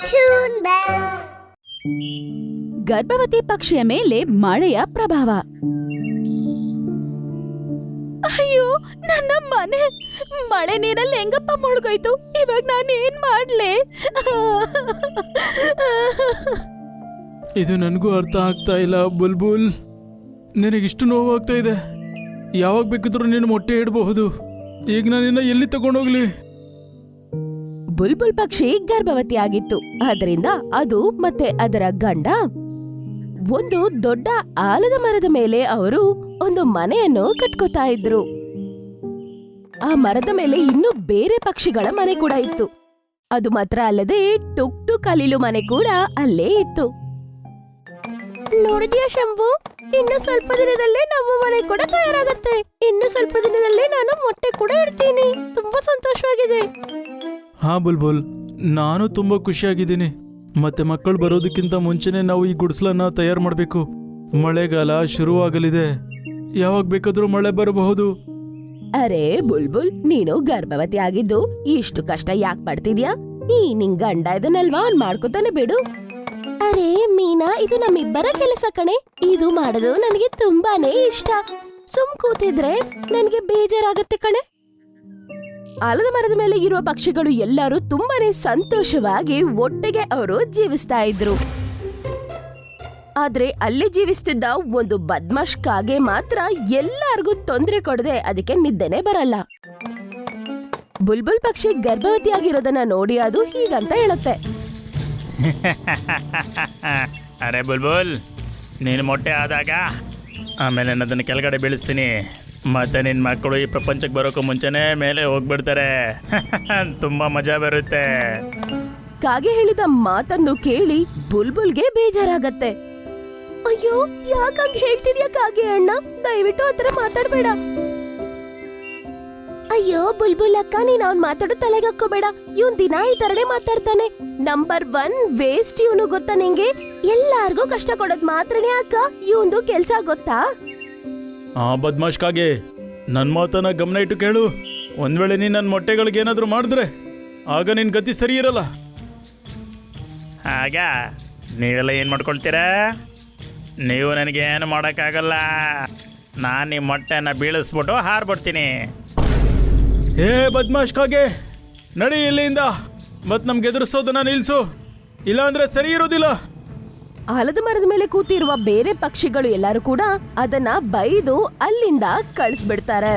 Toon Bells. ಗರ್ಭವತಿ ಪಕ್ಷಿಯ ಮೇಲೆ ಮಳೆಯ ಪ್ರಭಾವ. ಅಯ್ಯೋ, ನನ್ನ ಮನೆ ಮಳೆ ನೀರಲ್ಲಿ ಹೆಂಗಪ್ಪ ಮುಳುಗೋಯ್ತು. ಇವಾಗ ನಾನು ಏನ್ ಮಾಡ್ಲಿ? ಇದು ನನಗೂ ಅರ್ಥ ಆಗ್ತಾ ಇಲ್ಲ ಬುಲ್ಬುಲ್. ನಿನಗಿಷ್ಟು ನೋವಾಗ್ತಾ ಇದೆ. ಯಾವಾಗ ಬೇಕಿದ್ರೂ ನೀನು ಮೊಟ್ಟೆ ಇಡಬಹುದು. ಈಗ ನಾನಿನ್ನ ಎಲ್ಲಿ ತಗೊಂಡೋಗ್ಲಿ? ಬುಲ್ಬುಲ್ ಪಕ್ಷಿ ಗರ್ಭವತಿ ಆಗಿತ್ತು. ಆದ್ರಿಂದ ಅದು ಮತ್ತೆ ಅದರ ಗಂಡ ಒಂದು ದೊಡ್ಡ ಆಲದ ಮರದ ಮೇಲೆ ಅವರು ಒಂದು ಮನೆಯನ್ನು ಕಟ್ಕೋತಾ ಇದ್ರು. ಆ ಮರದ ಮೇಲೆ ಇನ್ನೂ ಬೇರೆ ಪಕ್ಷಿಗಳ ಮನೆ ಕೂಡ ಇತ್ತು. ಅದು ಮಾತ್ರ ಅಲ್ಲದೆ ಟುಕ್ ಟುಕ್ ಕಲೀಲು ಮನೆ ಕೂಡ ಅಲ್ಲೇ ಇತ್ತು. ನೋಡಿದ್ಯಾ ಶಂಭು, ಇನ್ನು ಸ್ವಲ್ಪ ದಿನದಲ್ಲೇ ನಮ್ಮ ಮನೆ ಕೂಡ ತಯಾರಾಗತ್ತೆ. ಇನ್ನು ಸ್ವಲ್ಪ ದಿನದಲ್ಲೇ ನಾನು ಮೊಟ್ಟೆ ಕೂಡ ಇಡ್ತೀನಿ. ತುಂಬಾ ಸಂತೋಷವಾಗಿದೆ. ಹಾ ಬುಲ್ಬುಲ್, ನಾನು ತುಂಬಾ ಖುಷಿಯಾಗಿದ್ದೀನಿ. ಮತ್ತೆ ಮಕ್ಕಳು ಬರೋದಕ್ಕಿಂತ ಮುಂಚೆನೆ ನಾವು ಈ ಗುಡಿಸಲನ್ನ ತಯಾರು ಮಾಡಬೇಕು. ಮಳೆಗಾಲ ಶುರುವಾಗಲಿದೆ. ಯಾವಾಗ ಬೇಕಾದ್ರೂ ಮಳೆ ಬರಬಹುದು. ಅರೆ ಬುಲ್ಬುಲ್, ನೀನು ಗರ್ಭವತಿ ಆಗಿದ್ದು ಇಷ್ಟು ಕಷ್ಟ ಯಾಕೆ ಪಡ್ತಿದ್ಯಾ? ನಿನ್ ಗಂಡ ಇದನ್ನಲ್ವಾ ಅವ್ನ್ ಮಾಡ್ಕೊತಾನೆ ಬಿಡು. ಅರೆ ಮೀನಾ, ಇದು ನಮ್ಮಿಬ್ಬರ ಕೆಲಸ ಕಣೆ. ಇದು ಮಾಡೋದು ನನಗೆ ತುಂಬಾನೇ ಇಷ್ಟ. ಸುಮ್ ಕೂತಿದ್ರೆ ನನಗೆ ಬೇಜಾರಾಗತ್ತೆ ಕಣೆ. ಆಲದ ಮರದ ಮೇಲೆ ಇರುವ ಪಕ್ಷಿಗಳು ಎಲ್ಲರೂ ತುಂಬಾನೇ ಸಂತೋಷವಾಗಿ ಒಟ್ಟಿಗೆ ಅವರು ಜೀವಿಸ್ತಾ ಇದ್ರು. ಆದ್ರೆ ಅಲ್ಲಿ ಜೀವಿಸ್ತಿದ್ದ ಒಂದು ಬದ್ಮಾಶ್ ಕಾಗೆ ಮಾತ್ರ ಎಲ್ಲಾರ್ಗೂ ತೊಂದರೆ ಕೊಡದೆ ಅದಕ್ಕೆ ನಿದ್ದೆನೆ ಬರಲ್ಲ. ಬುಲ್ಬುಲ್ ಪಕ್ಷಿ ಗರ್ಭವತಿಯಾಗಿರೋದನ್ನ ನೋಡಿ ಅದು ಹೀಗಂತ ಹೇಳುತ್ತೆ. ಅರೆ ಬುಲ್ಬುಲ್, ನೀನು ಮೊಟ್ಟೆ ಆದಾಗ ಆಮೇಲೆ ಅದನ್ನು ಕೆಳಗಡೆ ಬೀಳಿಸ್ತೀನಿ. ಮತ್ತೆ ನಿನ್ನ ಮಕ್ಕಳು ಈ ಪ್ರಪಂಚಕ್ಕೆ ಬರೋಕ್ಕೂ ಮುಂಚೆನೇ ಮೇಲೆ ಹೋಗ್ಬಿಡ್ತಾರೆ. ತುಂಬ ಮಜಾ ಬರುತ್ತೆ. ಕಾಗೆ ಹೇಳಿದ ಮಾತನ್ನು ಕೇಳಿ ಬುಲ್ಬುಲ್ಗೆ ಬೇಜಾರಾಗತ್ತೆ. ಅಯ್ಯೋ, ಯಾಕಂಗ್ ಹೇಳ್ತಿದ್ಯಾ ಕಾಗೆ ಅಣ್ಣ? ದಯವಿಟ್ಟು ಆತರ ಮಾತಾಡ್ಬೇಡ. ಅಯ್ಯೋ ಬುಲ್ಬುಲ್ ಅಕ್ಕ, ನೀನ್ ಅವ್ನ್ ಮಾತಾಡೋ ತಲೆಗೆ ಹಾಕೋಬೇಡ. ಇವನ್ ದಿನ ಈ ತರನೇ ಮಾತಾಡ್ತಾನೆ. ನಂಬರ್ 1 ವೇಸ್ಟ್ ಇವನು, ಗೊತ್ತಾ ನಿಂಗೆ? ಎಲ್ಲಾರ್ಗೂ ಕಷ್ಟ ಕೊಡೋದ್ ಮಾತ್ರನೇ ಅಕ್ಕ ಇವಂದು ಕೆಲ್ಸ, ಗೊತ್ತಾ? ಆ ಬದ್ಮಾಷ್ಕಾಗೆ ನನ್ನ ಮಾತನ್ನ ಗಮನ ಇಟ್ಟು ಕೇಳು. ಒಂದ್ ವೇಳೆ ನೀನು ನನ್ನ ಮೊಟ್ಟೆಗಳಿಗೆ ಏನಾದರೂ ಮಾಡಿದ್ರೆ ಆಗ ನಿನ್ನ ಗತಿ ಸರಿ ಇರಲ್ಲ. ಆಗ ನೀವೆಲ್ಲ ಏನು ಮಾಡ್ಕೊಳ್ತೀರಾ? ನೀವು ನನಗೇನು ಮಾಡೋಕ್ಕಾಗಲ್ಲ. ನಾನು ನಿಮ್ಮ ಮೊಟ್ಟೆನ ಬೀಳಿಸ್ಬಿಟ್ಟು ಹಾರ್ಬಿಡ್ತೀನಿ. ಹೇ ಬದ್ಮಾಷ್ಕಾಗೆ, ನಡಿ ಇಲ್ಲಿಂದ. ಮತ್ ನಮ್ಗೆ ಎದುರಿಸೋದನ್ನ ನಿಲ್ಸು, ಇಲ್ಲಾಂದ್ರೆ ಸರಿ ಇರೋದಿಲ್ಲ. ಆಲದ ಮರದ ಮೇಲೆ ಕೂತಿರುವ ಬೇರೆ ಪಕ್ಷಿಗಳು ಎಲ್ಲರೂ ಕೂಡ ಅದನ್ನ ಬೈದು ಅಲ್ಲಿಂದ ಕಳಿಸ್ಬಿಡ್ತಾರೆ.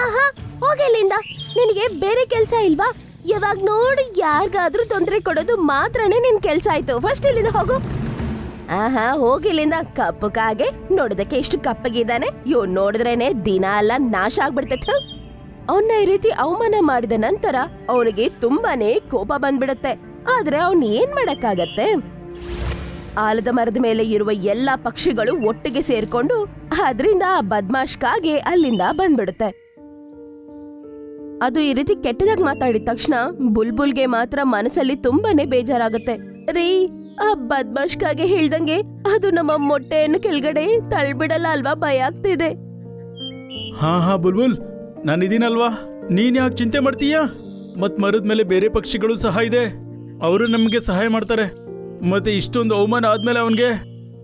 ಆಹಾ, ಹೋಗಿಲ್ಲಿಂದ. ನಿನಗೆ ಬೇರೆ ಕೆಲ್ಸ ಇಲ್ವಾ? ಯಾವಾಗ ನೋಡಿ ಯಾರಿಗಾದ್ರೂ ತೊಂದರೆ ಕೊಡೋದು ಮಾತ್ರನೇ ನಿನ್ ಕೆಲ್ಸ ಆಯ್ತು. ಫಸ್ಟ್ ಇಲ್ಲಿಂದ ಹೋಗು. ಆಹಾ, ಹೋಗಿಲ್ಲಿಂದ. ಕಪ್ಪು ಕಾಗೆ, ನೋಡೋದಕ್ಕೆ ಎಷ್ಟು ಕಪ್ಪಗಿದ್ದಾನೆ. ಇವ್ ನೋಡಿದ್ರೇನೆ ದಿನ ಎಲ್ಲ ನಾಶ ಆಗ್ಬಿಡ್ತೈತೆ. ಅವನ್ನ ಈ ರೀತಿ ಅವಮಾನ ಮಾಡಿದ ನಂತರ ಅವನಿಗೆ ತುಂಬಾನೇ ಕೋಪ ಬಂದ್ಬಿಡತ್ತೆ. ಆದ್ರೆ ಅವನ್ ಏನ್ ಮಾಡಕ್ಕಾಗತ್ತೆ? ಆಲದ ಮರದ ಮೇಲೆ ಇರುವ ಎಲ್ಲಾ ಪಕ್ಷಿಗಳು ಒಟ್ಟಿಗೆ ಸೇರ್ಕೊಂಡು ಅದರಿಂದ ಆ ಬದ್ಮಾಶ್ ಕಾಗೆ ಅಲ್ಲಿಂದ ಬಂದ್ಬಿಡುತ್ತೆ. ಅದು ಈ ರೀತಿ ಕೆಟ್ಟದಾಗಿ ಮಾತಾಡಿದ ತಕ್ಷಣ ಬುಲ್ಬುಲ್ಗೆ ಮಾತ್ರ ಮನಸ್ಸಲ್ಲಿ ತುಂಬಾನೇ ಬೇಜಾರಾಗುತ್ತೆ. ರೀ, ಆ ಬದ್ಮಾಶ್ ಕಾಗೆ ಹೇಳ್ದಂಗೆ ಅದು ನಮ್ಮ ಮೊಟ್ಟೆಯನ್ನು ಕೆಳಗಡೆ ತಳ್ಬಿಡಲ್ಲ ಅಲ್ವಾ? ಭಯ ಆಗ್ತಿದೆ. ಹಾ ಬುಲ್ಬುಲ್, ನಾನಿದ್ದೀನಲ್ವಾ. ನೀನ್ ಯಾಕೆ ಚಿಂತೆ ಮಾಡ್ತೀಯಾ? ಮತ್ ಮರದ ಮೇಲೆ ಬೇರೆ ಪಕ್ಷಿಗಳು ಸಹ ಇದೆ. ಅವರು ನಮ್ಗೆ ಸಹಾಯ ಮಾಡ್ತಾರೆ. ಮತ್ತೆ ಇಷ್ಟೊಂದು ಅವಮಾನ ಆದ್ಮೇಲೆ ಅವನ್ಗೆ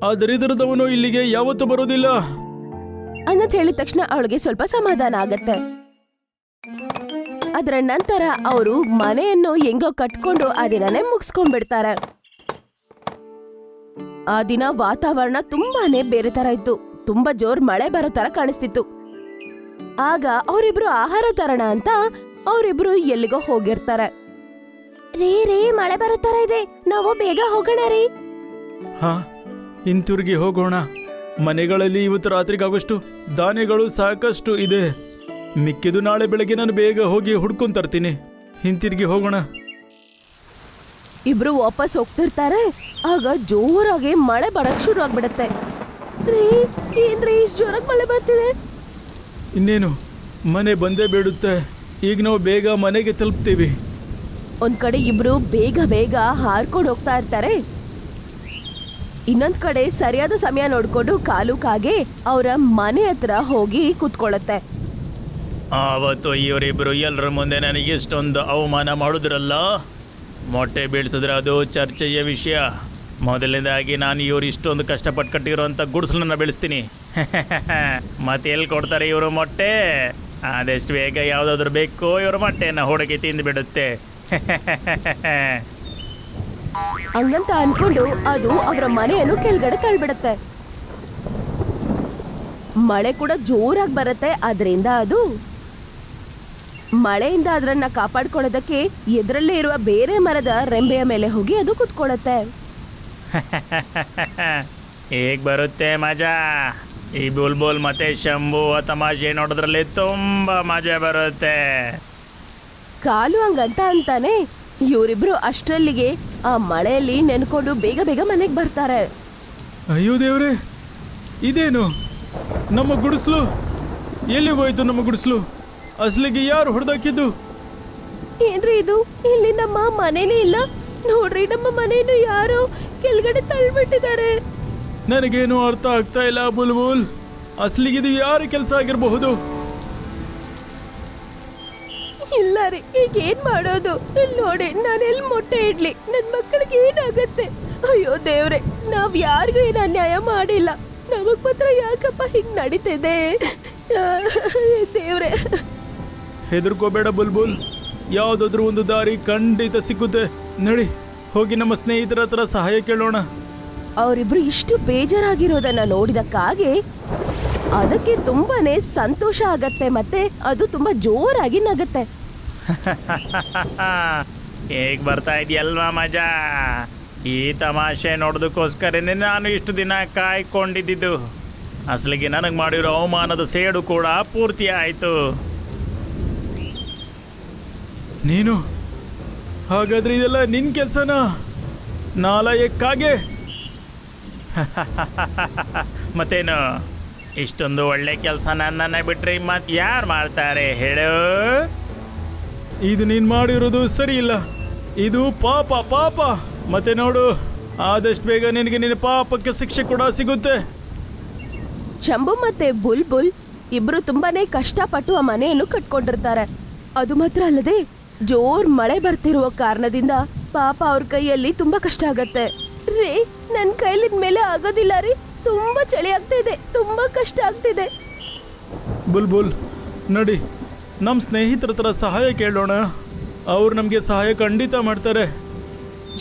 ಆ ದರಿದ್ರದವನು ಇಲ್ಲಿಗೆ ಯಾವತ್ತೂ ಬರೋದಿಲ್ಲ ಅನ್ನತ್ ಹೇಳಿದ ತಕ್ಷಣ ಅವಳಿಗೆ ಸ್ವಲ್ಪ ಸಮಾಧಾನ ಆಗತ್ತೆ. ಅದರ ನಂತರ ಅವರು ಮನೆಯನ್ನು ಹೆಂಗೋ ಕಟ್ಕೊಂಡು ಆ ದಿನನೇ ಮುಗಿಸ್ಕೊಂಡ್ಬಿಡ್ತಾರೆ. ಆ ದಿನ ವಾತಾವರಣ ತುಂಬಾನೇ ಬೇರೆ ತರ ಇತ್ತು. ತುಂಬಾ ಜೋರ್ ಮಳೆ ಬರೋ ತರ ಕಾಣಿಸ್ತಿತ್ತು. ಆಗ ಅವರಿಬ್ರು ಆಹಾರ ತರೋಣ ಅಂತ ಅವರಿಬ್ರು ಎಲ್ಲಿಗೋ ಹೋಗಿರ್ತಾರೆ. ರೀ, ಮಳೆ ಬರೋ ತರ ಇದೆ, ನಾವು ಬೇಗ ಹೋಗೋಣ ರೀ. ಹಾ, ಹಿಂತಿರುಗಿ ಹೋಗೋಣ. ಮನೆಗಳಲ್ಲಿ ಇವತ್ತು ರಾತ್ರಿಗಾಗೋಷ್ಟು ಧಾನ್ಯಗಳು ಸಾಕಷ್ಟು ಇದೆ. ಮಿಕ್ಕಿದು ನಾಳೆ ಬೆಳಗ್ಗೆ ನಾನು ಬೇಗ ಹೋಗಿ ಹುಡ್ಕೊಂಡ್ ತರ್ತೀನಿ. ಹಿಂತಿರುಗಿ ಹೋಗೋಣ. ಇಬ್ರು ವಾಪಸ್ ಹೋಗ್ತಿರ್ತಾರೆ. ಆಗ ಜೋರಾಗಿ ಮಳೆ ಬರಕ್ ಶುರು ಆಗ್ಬಿಡತ್ತೆ. ರೀ, ಏನ್ರೀ ಇಷ್ಟು ಜೋರಾಗಿ ಮಳೆ ಬರ್ತಿದೆ? ಇನ್ನೇನು, ಮನೆ ಬಂದೇ ಬೇಡುತ್ತೆ. ಈಗ ನಾವು ಬೇಗ ಮನೆಗೆ ತಲುಪ್ತೀವಿ. ಒಂದ್ ಕಡೆ ಇಬ್ರು ಬೇಗ ಹಾರ್ಕೊಂಡು ಹೋಗ್ತಾ ಇರ್ತಾರೆ. ಇನ್ನೊಂದ್ ಕಡೆ ಸರಿಯಾದ ಸಮಯ ನೋಡ್ಕೊಂಡು ಕಾಲು ಕಾಗೆ ಅವರ ಮನೆ ಹತ್ರ ಹೋಗಿ ಕೂತ್ಕೊಳ್ಳುತ್ತೆ. ಆವತ್ತು ಇವರಿಬ್ರು ಎಲ್ಲರ ಮುಂದೆ ನನಗೆ ಇಷ್ಟೊಂದು ಅವಮಾನ ಮಾಡಿದ್ರಲ್ಲ, ಮೊಟ್ಟೆ ಬೀಳ್ಸಿದ್ರೆ ಅದು ಚರ್ಚೆಯ ವಿಷಯ. ಮೊದಲನೇದಾಗಿ ನಾನು ಇವ್ರು ಇಷ್ಟೊಂದು ಕಷ್ಟಪಟ್ಟು ಕಟ್ಟಿರೋಂಥ ಗುಡಿಸಲನ್ನ ಬೆಳೆಸ್ತೀನಿ. ಮತ್ತೆ ಎಲ್ಲಿ ಕೊಡ್ತಾರೆ ಇವರು ಮೊಟ್ಟೆ? ಆದಷ್ಟು ಬೇಗ ಯಾವುದಾದ್ರೂ ಬೇಕು ಇವ್ರ ಮೊಟ್ಟೆನ ಹುಡುಗಿ ತಿಂದು ಬಿಡುತ್ತೆ. ಹಂಗಂತ ಅನ್ಕೊಂಡು ಅದು ಅವರ ಮನೆಯನ್ನು ಕೆಳಗಡೆ ತಳ್ಬಿಡತ್ತೆ. ಮಳೆ ಕೂಡ ಜೋರಾಗಿ ಬರುತ್ತೆ. ಅದರಿಂದ ಅದು ಮಳೆಯಿಂದ ಅದರನ್ನ ಕಾಪಾಡ್ಕೊಳ್ಳೋದಕ್ಕೆ ಎದುರಲ್ಲೇ ಇರುವ ಬೇರೆ ಮರದ ರೆಂಬೆಯ ಮೇಲೆ ಹೋಗಿ ಅದು ಕುತ್ಕೊಳ್ಳುತ್ತೆ. ಹೇಗೆ ಬರುತ್ತೆ ಮಜಾ? ಈ ಬುಲ್ಬುಲ್ ಮತ್ತೆ ಶಂಭು ತಮಾಷೆ ನೋಡೋದ್ರಲ್ಲಿ ತುಂಬ ಮಜಾ ಬರುತ್ತೆ. ಕಾಲು ಹಂಗಂತ ಅಂತಾನೆ ಇವರಿಬ್ರು ಅಷ್ಟರಲ್ಲಿಗೆ ಆ ಮಳೆಯಲ್ಲಿ ನೆನ್ಕೊಂಡು ಬೇಗ ಬೇಗ ಮನೆಗೆ ಬರ್ತಾರೆ. ಅಯ್ಯೋ ದೇವ್ರೆ, ಇದೇನು ನಮ್ಮ ಗುಡಿಸ್ಲು? ಎಲ್ಲಿಗೋಯ್ತು ನಮ್ಮ ಗುಡಿಸ್ಲು? ಅಸಲಿಗೆ ಯಾರು ಹೊಡೆದಾಕಿದ್ದು? ಏನ್ರಿ ಇದು? ಇಲ್ಲಿ ನಮ್ಮ ಮನೇನೇ ಇಲ್ಲ ನೋಡ್ರಿ. ನಮ್ಮ ಮನೇನು ಯಾರೋ ಕೆಳಗಡೆ ತಳ್ಬಿಟ್ಟಿದ್ದಾರೆ. ನನಗೇನು ಅರ್ಥ ಆಗ್ತಾ ಇಲ್ಲ ಬುಲ್ಬುಲ್. ಅಸಲಿಗಿದು ಯಾರ ಕೆಲಸ ಆಗಿರಬಹುದು? ಇಲ್ಲ ರೀ, ಈಗ ಏನ್ ಮಾಡೋದು? ಇಲ್ಲಿ ನೋಡಿ, ನಾನು ಎಲ್ಲಿ ಮೊಟ್ಟೆ ಇಡ್ಲಿ? ನನ್ನ ಮಕ್ಕಳಿಗೆ ಏನಾಗತ್ತೆ? ಅಯ್ಯೋ ದೇವ್ರೆ, ನಾವ್ ಯಾರಿಗೂ ಏನು ಅನ್ಯಾಯ ಮಾಡಿಲ್ಲ. ನಮಗ್ ಮಾತ್ರ ಯಾಕಪ್ಪ ಹಿಂಗ್ ನಡೀತಿದೆ? ದೇವ್ರೆ, ಹೆದರ್ಕೋಬೇಡ ಬುಲ್ಬುಲ್, ಯಾವುದಾದ್ರೂ ಒಂದು ದಾರಿ ಖಂಡಿತ ಸಿಕ್ಕುತ್ತೆ. ನಡಿ ಹೋಗಿ ನಮ್ಮ ಸ್ನೇಹಿತರ ಹತ್ರ ಸಹಾಯ ಕೇಳೋಣ. ಅವರಿಬ್ರು ಇಷ್ಟು ಬೇಜಾರಾಗಿರೋದನ್ನ ನೋಡಿದಕ್ಕಾಗಿ ಅದಕ್ಕೆ ತುಂಬಾನೇ ಸಂತೋಷ ಆಗತ್ತೆ. ಮತ್ತೆ ಅದು ತುಂಬಾ ಜೋರಾಗಿ ನಗತ್ತೆ. ಹೇಗೆ ಬರ್ತಾ ಇದೆಯಲ್ವಾ ಮಜಾ? ಈ ತಮಾಷೆ ನೋಡೋದಕ್ಕೋಸ್ಕರನೇ ನಾನು ಇಷ್ಟು ದಿನ ಕಾಯ್ಕೊಂಡಿದ್ದು. ಅಸಲಿಗೆ ನನಗೆ ಮಾಡಿರೋ ಅವಮಾನದ ಸೇಡು ಕೂಡ ಪೂರ್ತಿ ಆಯಿತು. ನೀನು ಹಾಗಾದ್ರೆ ಇದೆಲ್ಲ ನಿನ್ ಕೆಲಸನಾ? ನಾಲಾಯಕ್ಕಾಗೆ. ಮತ್ತೇನು, ಇಷ್ಟೊಂದು ಒಳ್ಳೆ ಕೆಲಸ ನನ್ನನ್ನು ಬಿಟ್ಟರೆ ಮತ್ತೆ ಯಾರು ಮಾಡ್ತಾರೆ ಹೇಳು? ಇದು ನೀನ್ ಮಾಡಿರೋದು ಸರಿ ಇಲ್ಲ. ಇದು ಪಾಪ ಪಾಪ. ಮತ್ತೆ ನೋಡು, ಆದಷ್ಟು ಬೇಗ ನಿನಗೆ ನಿನ್ನ ಪಾಪಕ್ಕೆ ಶಿಕ್ಷೆ ಕೂಡ ಸಿಗುತ್ತೆ. ಶಂಭು ಮತ್ತೆ ಬುಲ್ಬುಲ್ ಇಬ್ರು ತುಂಬಾನೇ ಕಷ್ಟಪಟ್ಟು ಆ ಮನೆಯನ್ನು ಕಟ್ಕೊಂಡಿರ್ತಾರೆ. ಅದು ಮಾತ್ರ ಅಲ್ಲದೆ ಜೋರ್ ಮಳೆ ಬರ್ತಿರುವ ಕಾರಣದಿಂದ ಪಾಪ ಅವ್ರ ಕೈಯಲ್ಲಿ ತುಂಬಾ ಕಷ್ಟ ಆಗತ್ತೆ. ರೀ, ನನ್ನ ಕೈಲಿದ ಮೇಲೆ ಆಗೋದಿಲ್ಲ ರೀ, ತುಂಬಾ ಚಳಿ ಆಗ್ತಿದೆ, ತುಂಬಾ ಕಷ್ಟ ಆಗ್ತಿದೆ. ಬುಲ್ಬುಲ್, ನಡಿ ನಮ್ಮ ಸ್ನೇಹಿತರ ಹತ್ರ ಸಹಾಯ ಕೇಳೋಣ. ಅವ್ರು ನಮಗೆ ಸಹಾಯ ಖಂಡಿತ ಮಾಡ್ತಾರೆ.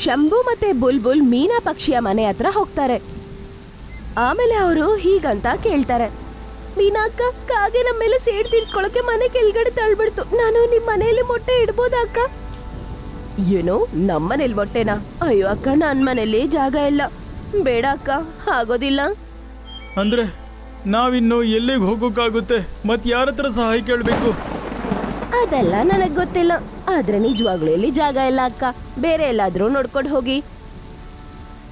ಶಂಭು ಮತ್ತೆ ಬುಲ್ಬುಲ್ ಮೀನಾ ಪಕ್ಷಿಯ ಮನೆ ಹತ್ರ ಹೋಗ್ತಾರೆ. ಆಮೇಲೆ ಅವರು ಹೀಗಂತ ಕೇಳ್ತಾರೆ, ಮೀನಾ ಅಕ್ಕ, ಕಾಗೆ ನಮ್ಮ ಮೇಲೆ ಸೇಡ್ ತೀರ್ಸ್ಕೊಳಕ್ಕೆ ಮನೆ ಕೆಳಗಡೆ ತಳ್ಬಿಡ್ತು. ನಾನು ನಿಮ್ ಮನೆಯಲ್ಲಿ ಮೊಟ್ಟೆ ಇಡ್ಬೋದಾ ಅಕ್ಕ? ಏನೋ, ನಮ್ಮನೇಲಿ ಮೊಟ್ಟೆನಾ? ಅಯ್ಯೋ ಅಕ್ಕ, ನನ್ನ ಮನೇಲಿ ಜಾಗ ಇಲ್ಲ. ಬೇಡ ಅಕ್ಕ, ಆಗೋದಿಲ್ಲ. ಅಂದ್ರೆ ನಾವಿನ್ನು ಎಲ್ಲಿಗೆ ಹೋಗೋಕ್ಕಾಗುತ್ತೆ? ಮತ್ತೆ ಯಾರ ಹತ್ರ ಸಹಾಯ ಕೇಳಬೇಕು? ಅದೆಲ್ಲ ನನಗ್ ಗೊತ್ತಿಲ್ಲ. ಆದ್ರೆ ನಿಜವಾಗ್ಲೂ ಇಲ್ಲಿ ಜಾಗ ಇಲ್ಲ ಅಕ್ಕ, ಬೇರೆ ಎಲ್ಲಾದ್ರೂ ನೋಡ್ಕೊಂಡು ಹೋಗಿ.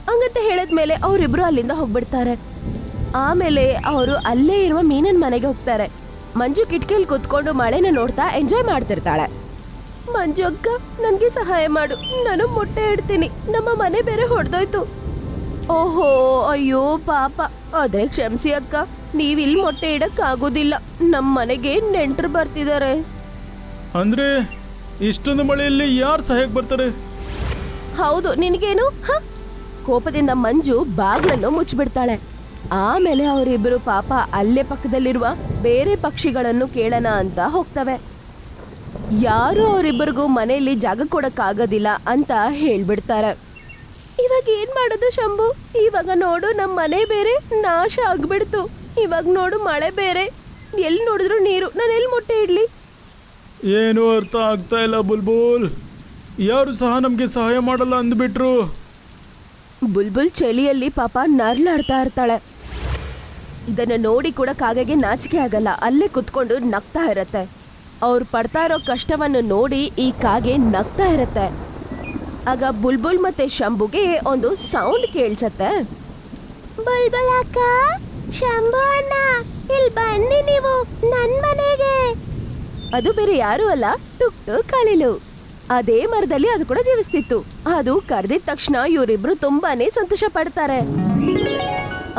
ಹಂಗಂತ ಹೇಳಿದ್ಮೇಲೆ ಅವರಿಬ್ರು ಅಲ್ಲಿಂದ ಹೋಗ್ಬಿಡ್ತಾರೆ. ಆಮೇಲೆ ಅವರು ಅಲ್ಲೇ ಇರುವ ಮೀನನ್ ಮನೆಗೆ ಹೋಗ್ತಾರೆ. ಮಂಜು ಕಿಟಕಿಯಲ್ಲಿ ಕುತ್ಕೊಂಡು ಮಳೆನ ನೋಡ್ತಾ ಎಂಜಾಯ್ ಮಾಡ್ತಿರ್ತಾಳೆ. ಮಂಜು ಅಕ್ಕ, ನನ್ಗೆ ಸಹಾಯ ಮಾಡು, ನಾನು ಮೊಟ್ಟೆ ಇಡ್ತೀನಿ. ನಮ್ಮ ಮನೆ ಬೇರೆ ಹೊಡೆದೋಯ್ತು. ಓಹೋ, ಅಯ್ಯೋ ಪಾಪ. ಆದ್ರೆ ಕ್ಷಮಿಸಿ ಅಕ್ಕ, ನೀವಿಲ್ಲಿ ಮೊಟ್ಟೆ ಇಡಕ್ ಆಗೋದಿಲ್ಲ. ನಮ್ಮ ಮನೆಗೆ ನೆಂಟರು ಬರ್ತಿದ್ದಾರೆ. ಅಂದ್ರೆ ಇಷ್ಟೊಂದು ಮಳೆಯಲ್ಲಿ ಯಾರು ಸಹಾಯಕ್ಕೆ ಬರ್ತಾರೆ? ಹೌದು, ನಿನಗೇನು? ಕೋಪದಿಂದ ಮಂಜು ಬಾಗ್ಲನ್ನು ಮುಚ್ಚಿಬಿಡ್ತಾಳೆ. ಆಮೇಲೆ ಅವರಿಬ್ಬರು ಪಾಪ ಅಲ್ಲೇ ಪಕ್ಕದಲ್ಲಿರುವ ಬೇರೆ ಪಕ್ಷಿಗಳನ್ನು ಕೇಳೋಣ ಅಂತ ಹೋಗ್ತವೆ. ಯಾರು ಅವರಿಬ್ಬರಿಗೂ ಮನೆಯಲ್ಲಿ ಜಾಗ ಕೊಡಕ್ಕಾಗೋದಿಲ್ಲ ಅಂತ ಹೇಳ್ಬಿಡ್ತಾರೆ. ಇವಾಗ ಏನ್ ಮಾಡೋದು ಶಂಭು? ಇವಾಗ ನೋಡು, ನಮ್ಮ ಮನೆ ಬೇರೆ ನಾಶ ಆಗ್ಬಿಡ್ತು. ಇವಾಗ ನೋಡು, ಮಳೆ ಬೇರೆ, ಎಲ್ಲಿ ನೋಡಿದ್ರು ನೀರು. ನಾನು ಎಲ್ಲಿ ಮೊಟ್ಟೆ ಇಡ್ಲಿ? ಏನು ಅರ್ಥ ಆಗ್ತಾ ಇಲ್ಲ ಬುಲ್ಬುಲ್. ಯಾರು ಸಹ ನಮಗೆ ಸಹಾಯ ಮಾಡಲ್ಲ ಅಂದ್ಬಿಟ್ರು. ಬುಲ್ಬುಲ್ ಚಳಿಯಲ್ಲಿ ಪಾಪ ನರ್ಲಾಡ್ತಾ ಇರ್ತಾಳೆ. ಇದನ್ನ ನೋಡಿ ಕೂಡ ಕಾಗೆಗೆ ನಾಚಿಕೆ ಆಗಲ್ಲ. ಅಲ್ಲೇ ಕುತ್ಕೊಂಡು ನಗ್ತಾ ಇರತ್ತೆ. ಅವ್ರು ಪಡ್ತಾ ಇರೋ ಕಷ್ಟವನ್ನು ನೋಡಿ ಈ ಕಾಗೆ ನಗ್ತಾ ಇರತ್ತೆ. ಆಗ ಬುಲ್ಬುಲ್ ಮತ್ತೆ ಶಂಭುಗೆ ಒಂದು ಸೌಂಡ್ ಕೇಳ್ಸತ್ತೆ. ಬುಲ್ಬುಲ್ ಅಕ್ಕ, ಶಂಭು ಅಣ್ಣ, ಇಲ್ಲಿ ಬನ್ನಿ ನೀವು ನನ್ ಮನೆಗೆ. ಅದು ಬೇರೆ ಯಾರು ಅಲ್ಲ, ಟುಕ್ ಟುಕ್ ಕಳಿಲು. ಅದೇ ಮರದಲ್ಲಿ ಅದು ಕೂಡ ಜೀವಿಸ್ತಿತ್ತು. ಅದು ಕರೆದಿದ ತಕ್ಷಣ ಇವರಿಬ್ರು ತುಂಬಾನೇ ಸಂತೋಷ ಪಡ್ತಾರೆ.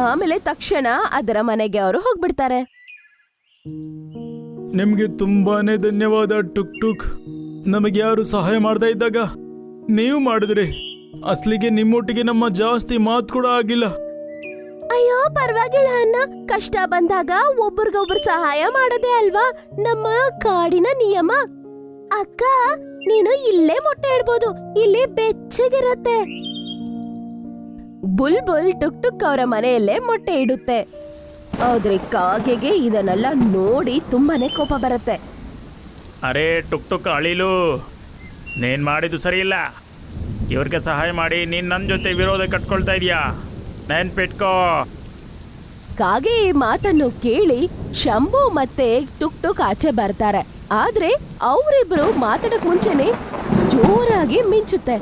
ಆಮೇಲೆ ತಕ್ಷಣ ಅದರ ಮನೆಗೆ ಅವರು ಹೋಗ್ಬಿಡ್ತಾರೆ. ನಿಮ್ಗೆ ತುಂಬಾನೇ ಧನ್ಯವಾದ ಟುಕ್ ಟುಕ್. ನಮಗೆ ಯಾರು ಸಹಾಯ ಮಾಡ್ತಾ ಇದ್ದಾಗ ನೀವು ಮಾಡಿದ್ರಿ. ಅಸ್ಲಿಗೆ ನಿಮ್ಮೊಟ್ಟಿಗೆ ನಮ್ಮ ಜಾಸ್ತಿ ಮಾತು ಕೂಡ ಆಗಿಲ್ಲ. ಅಯ್ಯೋ ಪರವಾಗಿಲ್ಲ ಅಣ್ಣ, ಕಷ್ಟ ಬಂದಾಗ ಒಬ್ರಿಗೊಬ್ರು ಸಹಾಯ ಮಾಡೋದೇ ಅಲ್ವಾ ನಮ್ಮ ಕಾಡಿನ ನಿಯಮ. ಅಕ್ಕ, ನೀನು ಇಲ್ಲೇ ಮೊಟ್ಟೆ ಇಡ್ಬೋದು, ಇಲ್ಲಿ ಬೆಚ್ಚಗಿರತ್ತೆ. ಬುಲ್ಬುಲ್ ಟುಕ್ ಟುಕ್ ಅವರ ಮನೆಯಲ್ಲೇ ಮೊಟ್ಟೆ ಇಡುತ್ತೆ. ಆದ್ರೆ ಕಾಗೆಗೆ ಇದನ್ನೆಲ್ಲ ನೋಡಿ ತುಂಬಾನೇ ಕೋಪ ಬರುತ್ತೆ. ಅರೇ ಟುಕ್ ಟುಕ್ ಅಳಿಲು, ನೀನು ಮಾಡಿದ್ದು ಸರಿ ಇಲ್ಲ. ಇವ್ರಿಗೆ ಸಹಾಯ ಮಾಡಿ ನೀನು ನನ್ನ ಜೊತೆ ವಿರೋಧ ಕಟ್ಕೊಳ್ತಾ ಇದೀಯಾ, ನೆನ್ಪಿಟ್ಕೋ. ಕಾಗೆ ಈ ಮಾತನ್ನು ಕೇಳಿ ಶಂಭು ಮತ್ತೆ ಟುಕ್ ಟುಕ್ ಆಚೆ ಬರ್ತಾರೆ. ಆದ್ರೆ ಅವರಿಬ್ರು ಮಾತಾಡಕ್ ಮುಂಚೆನೆ ಜೋರಾಗಿ ಮಿಂಚುತ್ತೆ.